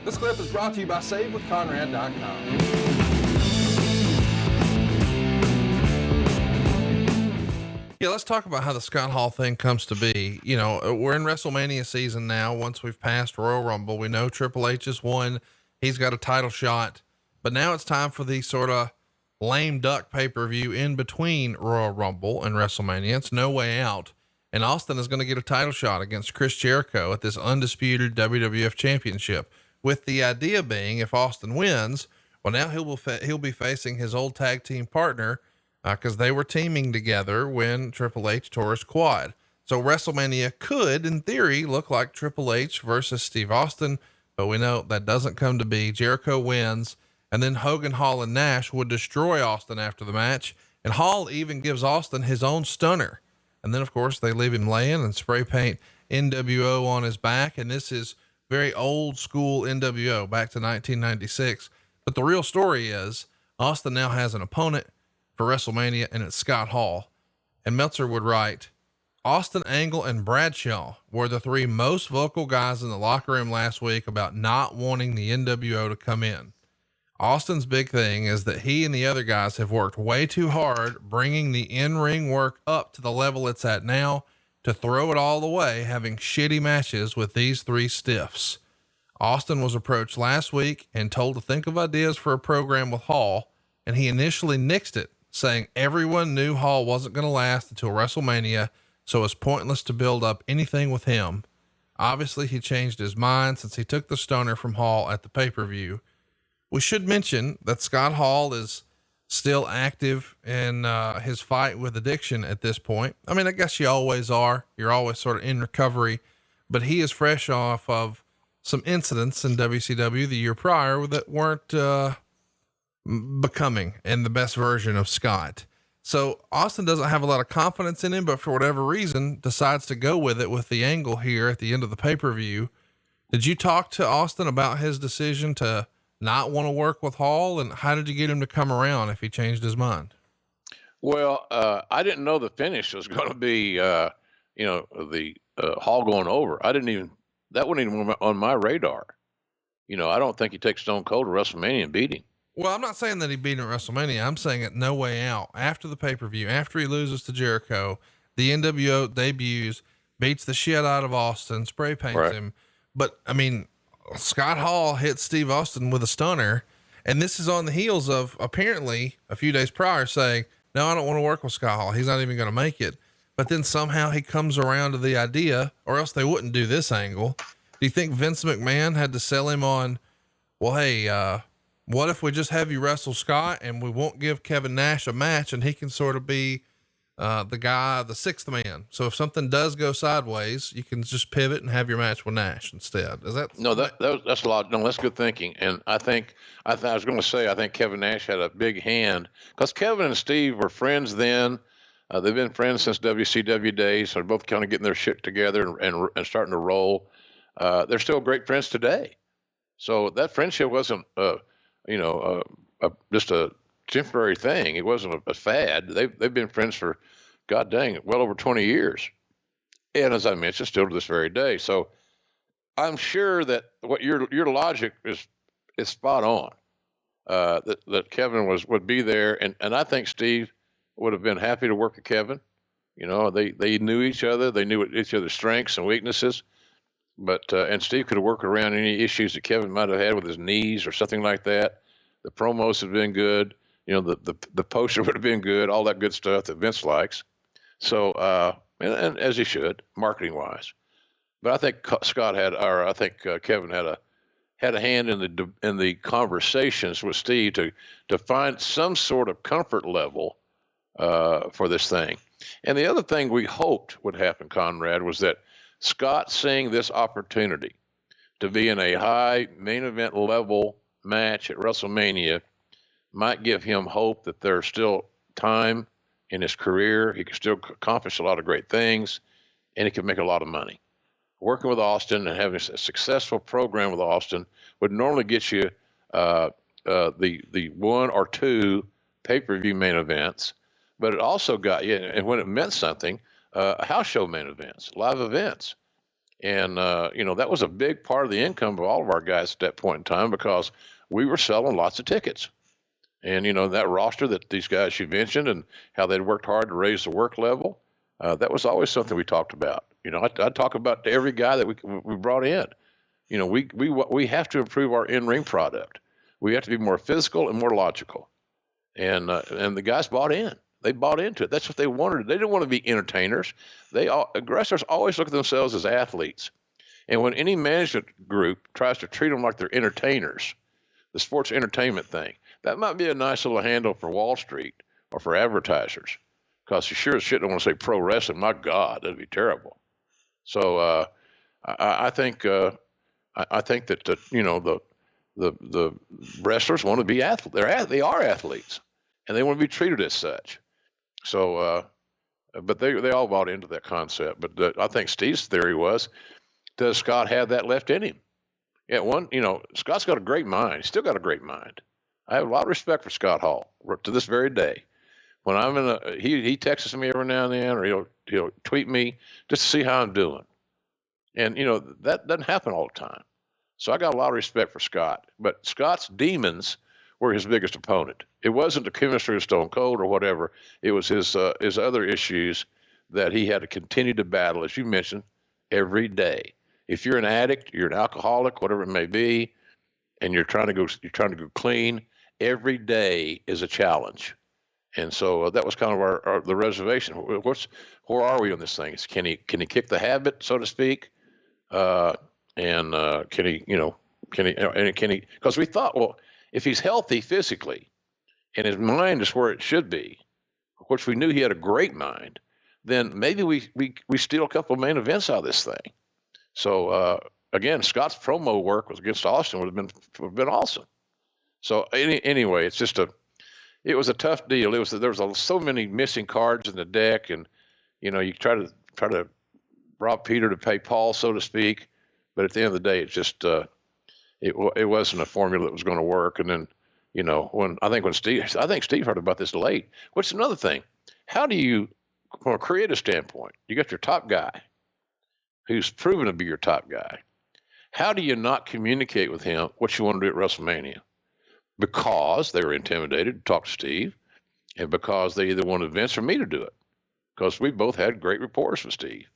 This clip is brought to you by SaveWithConrad.com. Yeah, let's talk about how the Scott Hall thing comes to be. You know, we're in WrestleMania season now. Once we've passed Royal Rumble, we know Triple H has won. He's got a title shot, but now it's time for the sort of lame duck pay-per-view in between Royal Rumble and WrestleMania. It's No Way Out. And Austin is going to get a title shot against Chris Jericho at this undisputed WWF championship, with the idea being if Austin wins, well, now he'll be facing his old tag team partner, cause they were teaming together when Triple H tore his quad. So WrestleMania could, in theory, look like Triple H versus Steve Austin, but we know that doesn't come to be. Jericho wins, and then Hogan, Hall, and Nash would destroy Austin after the match. And Hall even gives Austin his own stunner. And then of course they leave him laying and spray paint NWO on his back. And this is very old school NWO back to 1996. But the real story is Austin now has an opponent for WrestleMania, and it's Scott Hall. And Meltzer would write, Austin, Angle, and Bradshaw were the three most vocal guys in the locker room last week about not wanting the NWO to come in. Austin's big thing is that he and the other guys have worked way too hard, bringing the in-ring work up to the level it's at now, to throw it all away, having shitty matches with these three stiffs. Austin was approached last week and told to think of ideas for a program with Hall, and he initially nixed it, saying everyone knew Hall wasn't going to last until WrestleMania, so it's pointless to build up anything with him. Obviously, he changed his mind since he took the stunner from Hall at the pay-per-view. We should mention that Scott Hall is still active in his fight with addiction at this point. I mean, I guess you always are. You're always sort of in recovery, but he is fresh off of some incidents in WCW the year prior that weren't becoming in the best version of Scott. So Austin doesn't have a lot of confidence in him, but for whatever reason decides to go with it with the angle here at the end of the pay-per-view. Did you talk to Austin about his decision to not want to work with Hall, and how did you get him to come around if he changed his mind? Well, I didn't know the finish was going to be, the Hall going over. That wasn't even on my radar. I don't think he takes Stone Cold to WrestleMania and beat him. Well, I'm not saying that he beat him at WrestleMania. I'm saying at No Way Out, after the pay-per-view, after he loses to Jericho, the NWO debuts, beats the shit out of Austin, spray paints him. But I mean, Scott Hall hit Steve Austin with a stunner. And this is on the heels of apparently a few days prior saying, no, I don't want to work with Scott Hall. He's not even going to make it. But then somehow he comes around to the idea, or else they wouldn't do this angle. Do you think Vince McMahon had to sell him on, well, hey, what if we just have you wrestle Scott and we won't give Kevin Nash a match and he can sort of be the guy, the sixth man. So if something does go sideways, you can just pivot and have your match with Nash instead. Is that? No, that's a lot. No, that's good thinking. And I was going to say, I think Kevin Nash had a big hand because Kevin and Steve were friends then. They've been friends since WCW days. So they're both kind of getting their shit together and starting to roll. They're still great friends today. So that friendship wasn't, just a temporary thing. It wasn't a fad. They've been friends for, God dang it, well over 20 years. And as I mentioned, still to this very day. So I'm sure that what your logic is spot on. That Kevin would be there, and I think Steve would have been happy to work with Kevin. They knew each other. They knew each other's strengths and weaknesses. But and Steve could have worked around any issues that Kevin might have had with his knees or something like that. The promos have been good. The poster would have been good. All that good stuff that Vince likes. So and as he should, marketing wise. But I think Kevin had a hand in the conversations with Steve to find some sort of comfort level for this thing. And the other thing we hoped would happen, Conrad, was that Scott seeing this opportunity to be in a high main event level match at WrestleMania might give him hope that there's still time in his career. He can still accomplish a lot of great things, and he can make a lot of money. Working with Austin and having a successful program with Austin would normally get you the one or two pay-per-view main events, but it also got you, and when it meant something, house show main events, live events. And, that was a big part of the income of all of our guys at that point in time because we were selling lots of tickets. And, that roster that these guys you mentioned and how they'd worked hard to raise the work level, that was always something we talked about. I'd talk about to every guy that we brought in. We have to improve our in-ring product. We have to be more physical and more logical. And the guys bought in. They bought into it. That's what they wanted. They didn't want to be entertainers. Wrestlers always look at themselves as athletes. And when any management group tries to treat them like they're entertainers, the sports entertainment thing, that might be a nice little handle for Wall Street or for advertisers. Because you sure as shit don't want to say pro wrestling. My God, that'd be terrible. So I think I think that the wrestlers want to be athletes. They are athletes, and they want to be treated as such. So, but they all bought into that concept. But I think Steve's theory was, does Scott have that left in him? Yeah, Scott's got a great mind. He's still got a great mind. I have a lot of respect for Scott Hall to this very day. When I'm he texts me every now and then, or he'll tweet me just to see how I'm doing. And that doesn't happen all the time. So I got a lot of respect for Scott. But Scott's demons were his biggest opponent. It wasn't the chemistry of Stone Cold or whatever. It was his other issues that he had to continue to battle, as you mentioned, every day. If you're an addict, you're an alcoholic, whatever it may be, and you're trying to go clean, every day is a challenge. And so that was kind of the reservation. Where are we on this thing? Can he kick the habit, so to speak? Can he, because we thought, well, if he's healthy physically and his mind is where it should be, which we knew he had a great mind, then maybe we steal a couple of main events out of this thing. So, again, Scott's promo work was against Austin would have been awesome. So anyway, it was a tough deal. There was so many missing cards in the deck, and you try to rob Peter to pay Paul, so to speak. But at the end of the day, it just it wasn't a formula that was going to work. And then when Steve heard about this late. What's another thing? How do you, from a creative standpoint, you got your top guy who's proven to be your top guy. How do you not communicate with him what you want to do at WrestleMania? Because they were intimidated to talk to Steve, and because they either wanted Vince or me to do it. Because we both had great reports with Steve.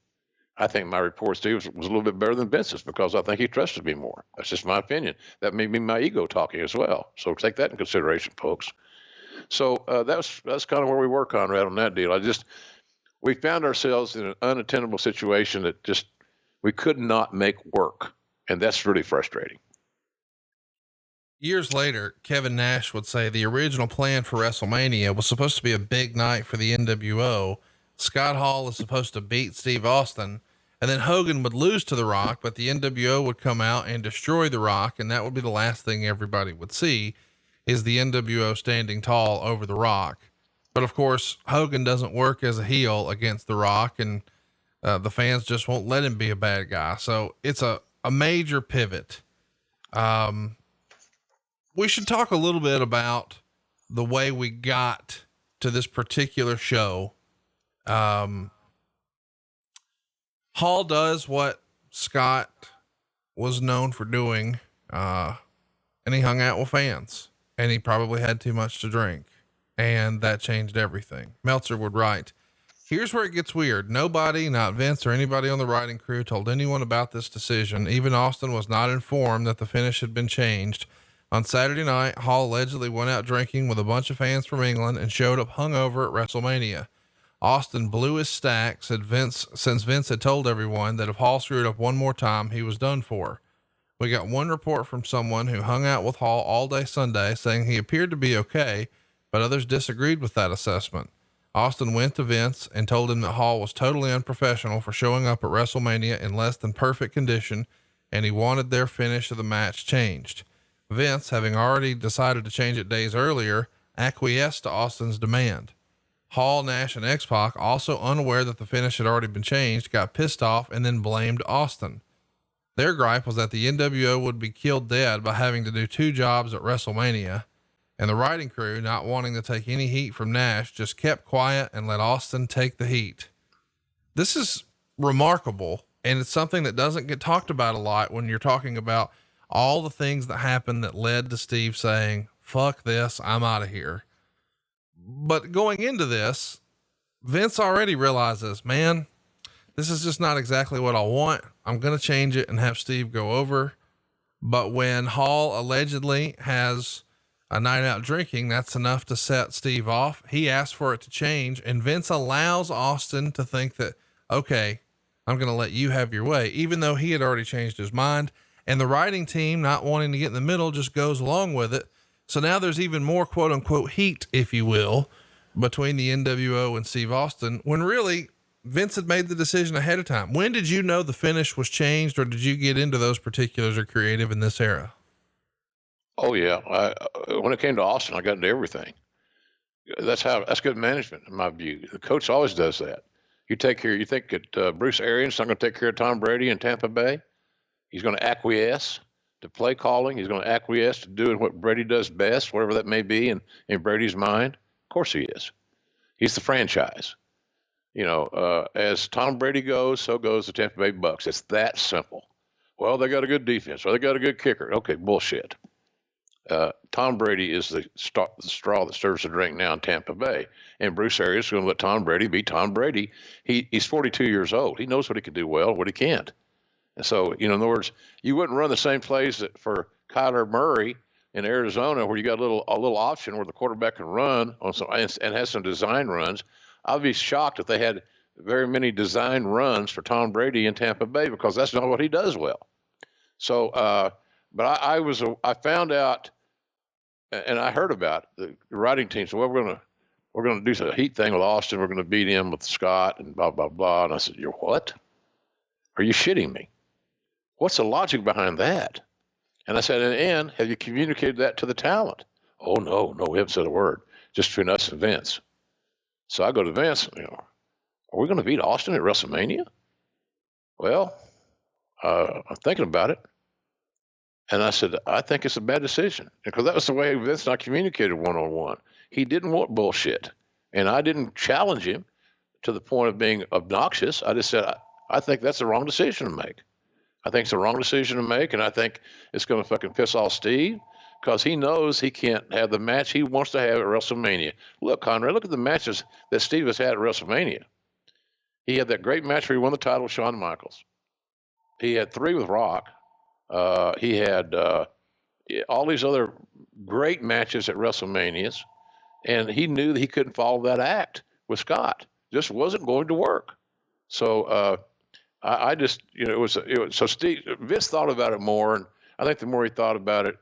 I think my report with Steve was a little bit better than Vince's because I think he trusted me more. That's just my opinion. That may be my ego talking as well. So take that in consideration, folks. So that's kind of where we were, Conrad, on that deal. We found ourselves in an unattainable situation that we could not make work. And that's really frustrating. Years later, Kevin Nash would say the original plan for WrestleMania was supposed to be a big night for the NWO. Scott Hall is supposed to beat Steve Austin, and then Hogan would lose to The Rock, but the NWO would come out and destroy The Rock. And that would be the last thing everybody would see, is the NWO standing tall over The Rock. But of course, Hogan doesn't work as a heel against The Rock, and the fans just won't let him be a bad guy. So it's a major pivot. We should talk a little bit about the way we got to this particular show. Hall does what Scott was known for doing. And he hung out with fans, and he probably had too much to drink, and that changed everything. Meltzer would write, "Here's where it gets weird. Nobody, not Vince or anybody on the writing crew, told anyone about this decision. Even Austin was not informed that the finish had been changed. On Saturday night, Hall allegedly went out drinking with a bunch of fans from England and showed up hungover at WrestleMania. Austin blew his stack, since Vince had told everyone that if Hall screwed up one more time, he was done for. We got one report from someone who hung out with Hall all day Sunday saying he appeared to be okay, but others disagreed with that assessment. Austin went to Vince and told him that Hall was totally unprofessional for showing up at WrestleMania in less than perfect condition, and he wanted their finish of the match changed. Vince, having already decided to change it days earlier, acquiesced to Austin's demand. Hall, Nash, and X-Pac, also unaware that the finish had already been changed, got pissed off and then blamed Austin. Their gripe was that the NWO would be killed dead by having to do two jobs at WrestleMania, and the writing crew, not wanting to take any heat from Nash, just kept quiet and let Austin take the heat. This is remarkable And it's something that doesn't get talked about a lot when you're talking about all the things that happened that led to Steve saying, fuck this, I'm out of here. But going into this, Vince already realizes, man, this is just not exactly what I want. I'm going to change it and have Steve go over. But when Hall allegedly has a night out drinking, that's enough to set Steve off. He asked for it to change, and Vince allows Austin to think that, okay, I'm going to let you have your way, even though he had already changed his mind. And the writing team, not wanting to get in the middle, just goes along with it. So now there's even more quote unquote heat, if you will, between the NWO and Steve Austin, when really Vince had made the decision ahead of time. When did you know the finish was changed, or did you get into those particulars or creative in this era? Oh yeah. When it came to Austin, I got into everything. That's good management in my view. The coach always does that. You take care. You think that Bruce Arians not going to take care of Tom Brady in Tampa Bay? He's going to acquiesce to play calling. He's going to acquiesce to doing what Brady does best, whatever that may be in Brady's mind. Of course he is. He's the franchise. As Tom Brady goes, so goes the Tampa Bay Bucks. It's that simple. Well, they got a good defense, or they got a good kicker. Okay, bullshit. Tom Brady is the straw that stirs the drink now in Tampa Bay. And Bruce Arians is going to let Tom Brady be Tom Brady. He's 42 years old. He knows what he can do well, what he can't. And so, in other words, you wouldn't run the same plays for Kyler Murray in Arizona, where you got a little option where the quarterback can run on some and has some design runs. I'd be shocked if they had very many design runs for Tom Brady in Tampa Bay, because that's not what he does well. So, but I found out, and I heard about the writing team. So, well, we're gonna do the heat thing with Austin. We're gonna beat him with Scott and blah blah blah. And I said, "You're what? Are you shitting me? What's the logic behind that?" And I said, "And have you communicated that to the talent?" "Oh no, we haven't said a word. Just between us and Vince." So I go to Vince. Are we going to beat Austin at WrestleMania? Well, I'm thinking about it. And I said, I think it's a bad decision, because that was the way Vince and I communicated one-on-one. He didn't want bullshit, and I didn't challenge him to the point of being obnoxious. I just said, I think that's the wrong decision to make. I think it's the wrong decision to make, and I think it's going to fucking piss off Steve, because he knows he can't have the match he wants to have at WrestleMania. Look, Conrad, look at the matches that Steve has had at WrestleMania. He had that great match where he won the title with Shawn Michaels. He had 3 with Rock. He had all these other great matches at WrestleManias, and he knew that he couldn't follow that act with Scott. Just wasn't going to work. So I just, so Vince thought about it more, and I think the more he thought about it,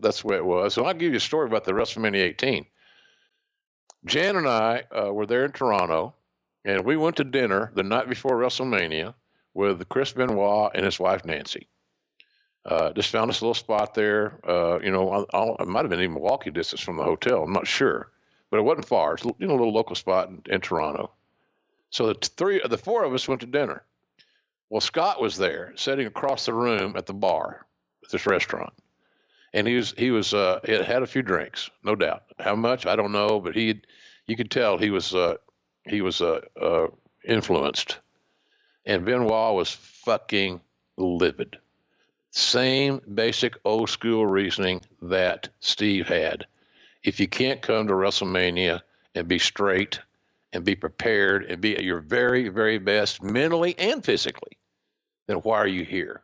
that's the way it was. So I'll give you a story about the WrestleMania 18. Jan and I were there in Toronto, and we went to dinner the night before WrestleMania with Chris Benoit and his wife Nancy. Just found this little spot there. It might have been even walking distance from the hotel. I'm not sure, but it wasn't far. It's a little local spot in Toronto. So the 4 of us went to dinner. Well, Scott was there, sitting across the room at the bar at this restaurant, and he had a few drinks, no doubt. How much I don't know, but you could tell he was influenced. And Benoit was fucking livid. Same basic old school reasoning that Steve had. If you can't come to WrestleMania and be straight and be prepared and be at your very, very best mentally and physically, then why are you here?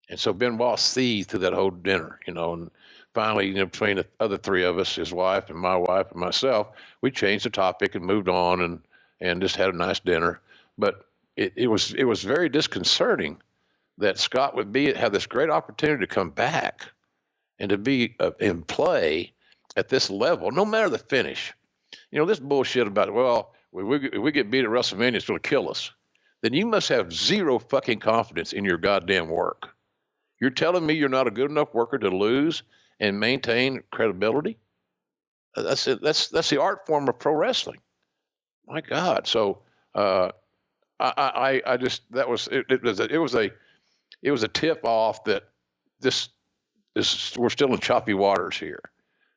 And so Benoit seethed through that whole dinner, and finally, between the other 3 of us, his wife and my wife and myself, we changed the topic and moved on and just had a nice dinner. But it was very disconcerting that Scott would have this great opportunity to come back and to be in play at this level, no matter the finish. This bullshit about, well, if we get beat at WrestleMania, it's going to kill us. Then you must have zero fucking confidence in your goddamn work. You're telling me you're not a good enough worker to lose and maintain credibility? That's it. That's the art form of pro wrestling. My God. So I just, that was it was a tip off that we're still in choppy waters here.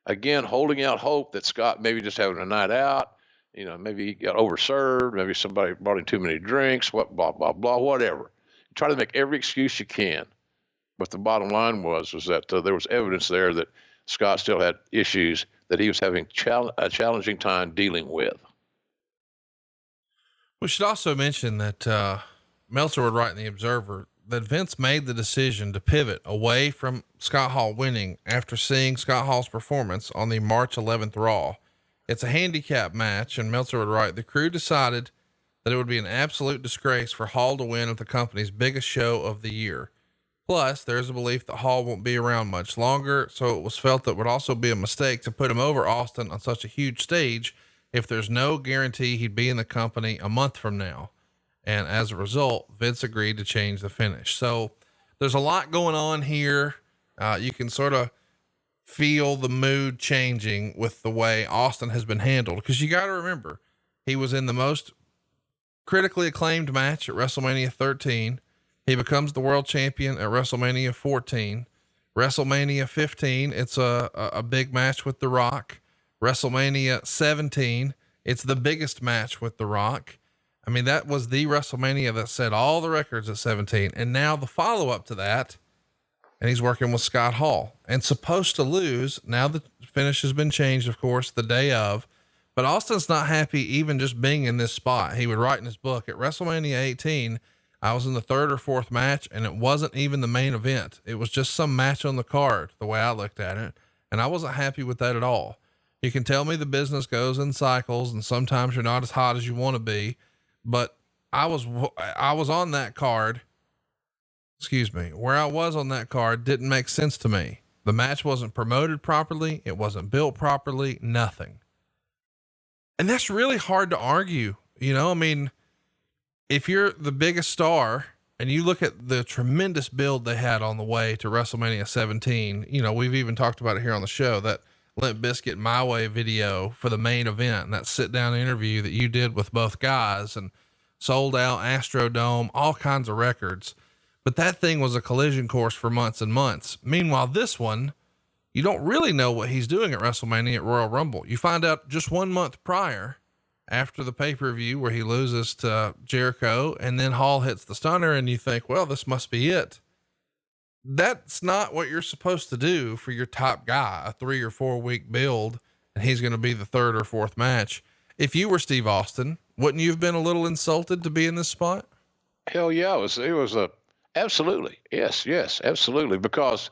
Again, holding out hope that Scott maybe just having a night out, maybe he got overserved, maybe somebody brought in too many drinks, blah, blah, blah, whatever. try to make every excuse you can. But the bottom line was that there was evidence there that Scott still had issues that he was having a challenging time dealing with. We should also mention that Meltzer would write in the Observer that Vince made the decision to pivot away from Scott Hall winning after seeing Scott Hall's performance on the March 11th Raw. It's a handicap match, and Meltzer would write, the crew decided that it would be an absolute disgrace for Hall to win at the company's biggest show of the year. Plus, there's a belief that Hall won't be around much longer, so it was felt that it would also be a mistake to put him over Austin on such a huge stage if there's no guarantee he'd be in the company a month from now. And as a result, Vince agreed to change the finish. So there's a lot going on here. You can sort of feel the mood changing with the way Austin has been handled, because you got to remember, he was in the most critically acclaimed match at WrestleMania 13. He becomes the world champion at WrestleMania 14, WrestleMania 15. It's a big match with The Rock. WrestleMania 17. It's the biggest match with The Rock. I mean, that was the WrestleMania that set all the records at 17. And now the follow up to that, and he's working with Scott Hall and supposed to lose. Now the finish has been changed, of course, the day of, but Austin's not happy even just being in this spot. He would write in his book, at WrestleMania 18, I was in the third or fourth match, and it wasn't even the main event. It was just some match on the card, the way I looked at it. And I wasn't happy with that at all. You can tell me the business goes in cycles, and sometimes you're not as hot as you want to be, but I was on that card. Where I was on that card didn't make sense to me. The match wasn't promoted properly. It wasn't built properly, nothing. And that's really hard to argue. You know, I mean, if you're the biggest star and you look at the tremendous build they had on the way to WrestleMania 17, you know, we've even talked about it here on the show, that Limp Bizkit My Way video for the main event, and that sit down interview that you did with both guys, and sold out Astrodome, all kinds of records. But that thing was a collision course for months and months. Meanwhile, this one, you don't really know what he's doing at WrestleMania at Royal Rumble. You find out just 1 month prior, after the pay-per-view where he loses to Jericho, and then Hall hits the stunner, and you think, well, this must be it. That's not what you're supposed to do for your top guy, a 3 or 4 week build, and he's going to be the third or fourth match. If you were Steve Austin, wouldn't you have been a little insulted to be in this spot? Hell yeah. It was absolutely. Yes, absolutely. Because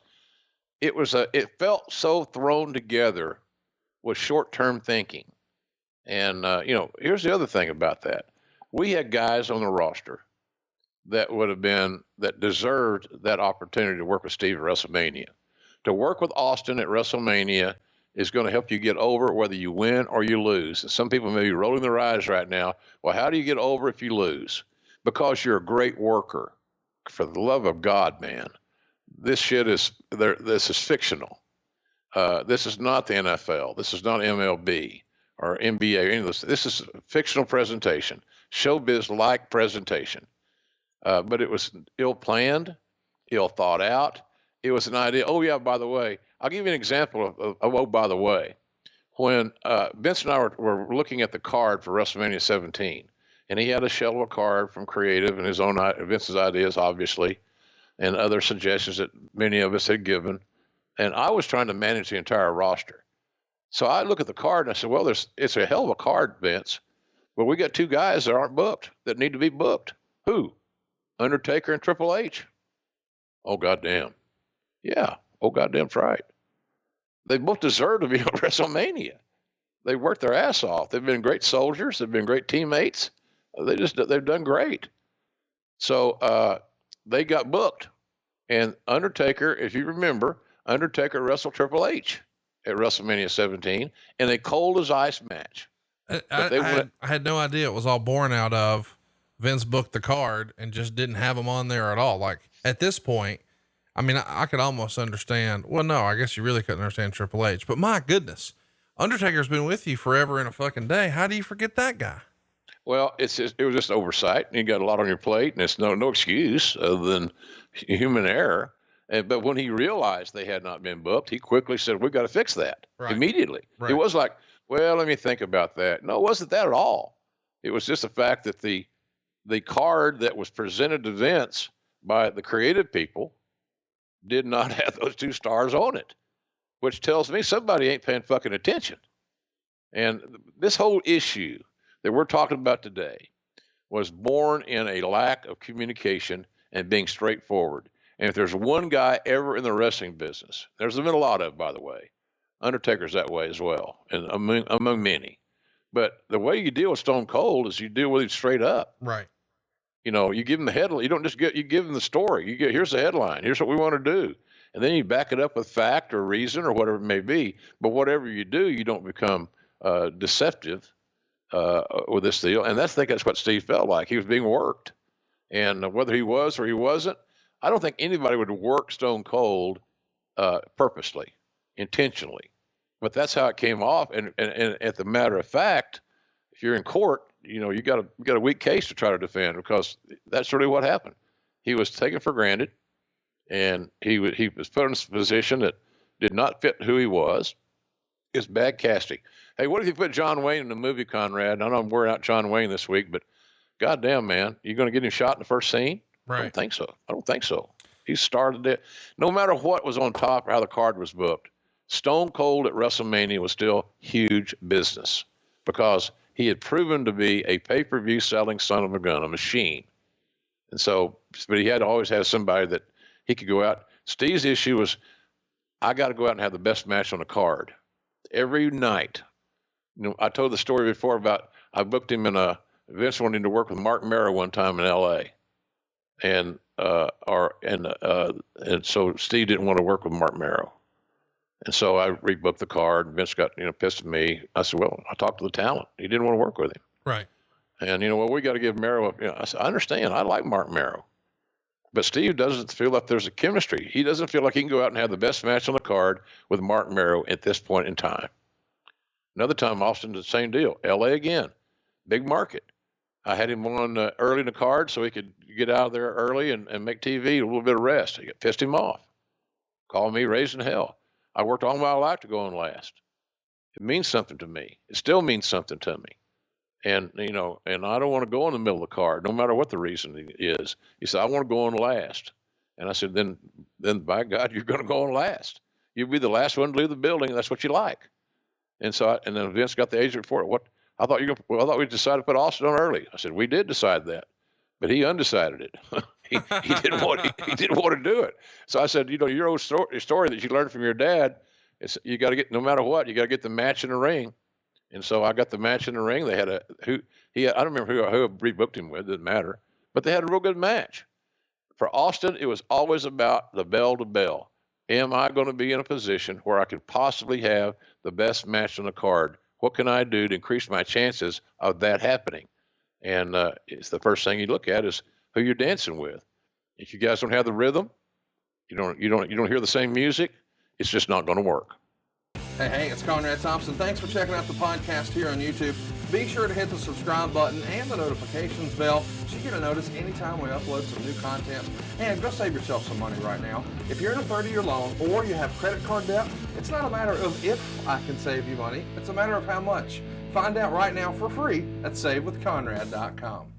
it felt so thrown together with short-term thinking. And, here's the other thing about that. We had guys on the roster that deserved that opportunity to work with Steve at WrestleMania. To work with Austin at WrestleMania is going to help you get over whether you win or you lose. And some people may be rolling their eyes right now. Well, how do you get over if you lose? Because you're a great worker. For the love of God, man, this is fictional. This is not the NFL. This is not MLB or NBA or any of this. This is a fictional presentation, showbiz-like presentation. But it was ill-planned, ill-thought out. It was an idea. Oh, yeah, by the way, I'll give you an example of oh, by the way. When Vince and I were looking at the card for WrestleMania 17, and he had a shell of a card from Creative and Vince's ideas, obviously, and other suggestions that many of us had given. And I was trying to manage the entire roster. So I look at the card and I said, well, it's a hell of a card, Vince. Well, we got 2 guys that aren't booked, that need to be booked. Who? Undertaker and Triple H. Oh, goddamn. Yeah. Oh, goddamn's right. They both deserve to be on WrestleMania. They worked their ass off. They've been great soldiers. They've been great teammates. They've done great. So they got booked. And Undertaker, if you remember, Undertaker wrestled Triple H at WrestleMania 17 in a cold as ice match. I had no idea it was all born out of Vince booked the card and just didn't have him on there at all. Like at this point, I mean, I could almost understand. Well, no, I guess you really couldn't understand Triple H, but my goodness, Undertaker's been with you forever and a fucking day. How do you forget that guy? Well, it was just oversight, and you got a lot on your plate, and it's no excuse other than human error. But when he realized they had not been booked, he quickly said, "We've got to fix that immediately." Right. It was like, well, let me think about that. No, it wasn't that at all. It was just the fact that the card that was presented to Vince by the creative people did not have those 2 stars on it, which tells me somebody ain't paying fucking attention. And this whole issue that we're talking about today was born in a lack of communication and being straightforward. And if there's one guy ever in the wrestling business, there's been a lot of, by the way, Undertaker's that way as well, and among many. But the way you deal with Stone Cold is you deal with him straight up. Right. You know, you give him the headline. You don't just you give him the story. Here's the headline. Here's what we want to do. And then you back it up with fact or reason or whatever it may be. But whatever you do, you don't become deceptive with this deal. And I think that's what Steve felt like. He was being worked. And whether he was or he wasn't, I don't think anybody would work Stone Cold purposely, intentionally. But that's how it came off. And at the matter of fact, if you're in court, you know, you got a weak case to try to defend, because that's really what happened. He was taken for granted, and he was put in a position that did not fit who he was. It's bad casting. Hey, what if you put John Wayne in the movie, Conrad? I know I'm wearing out John Wayne this week, but goddamn, man, you going to get him shot in the first scene? Right. I don't think so. He started it. No matter what was on top or how the card was booked, Stone Cold at WrestleMania was still huge business, because he had proven to be a pay-per-view selling son of a gun, a machine. And so, but he had to always have somebody that he could go out. Steve's issue was, I got to go out and have the best match on the card every night. You know, I told the story before about I booked him in Vince wanted to work with Mark Merrow one time in L.A. And so Steve didn't want to work with Mark Merrow. And so I rebooked the card. Vince got, pissed at me. I said, well, I talked to the talent. He didn't want to work with him. Right. And, we got to give Merrow I said, I understand. I like Mark Merrow. But Steve doesn't feel like there's a chemistry. He doesn't feel like he can go out and have the best match on the card with Mark Merrow at this point in time. Another time, Austin did the same deal. L.A. again. Big market. I had him on early in the card so he could get out of there early and make TV, a little bit of rest. It pissed him off. Called me raising hell. I worked all my life to go on last. It means something to me. It still means something to me. And, and I don't want to go in the middle of the card, no matter what the reason is. He said, I want to go on last. And I said, then by God, you're going to go on last. You'll be the last one to leave the building. And that's what you like. And so, and then Vince got the agent for it. I thought we decided to put Austin on early. I said, we did decide that, but he undecided it. he didn't want to do it. So I said, your old story that you learned from your dad, you got to get, no matter what, you got to get the match in the ring. And so I got the match in the ring. They had I don't remember who rebooked him with, didn't matter, but they had a real good match. For Austin, it was always about the bell to bell. Am I going to be in a position where I could possibly have the best match on the card? What can I do to increase my chances of that happening? And it's the first thing you look at is who you're dancing with. If you guys don't have the rhythm, you don't hear the same music, it's just not going to work. Hey, it's Conrad Thompson. Thanks for checking out the podcast here on YouTube. Be sure to hit the subscribe button and the notifications bell so you get a notice anytime we upload some new content. And go save yourself some money right now. If you're in a 30-year loan or you have credit card debt, it's not a matter of if I can save you money. It's a matter of how much. Find out right now for free at SaveWithConrad.com.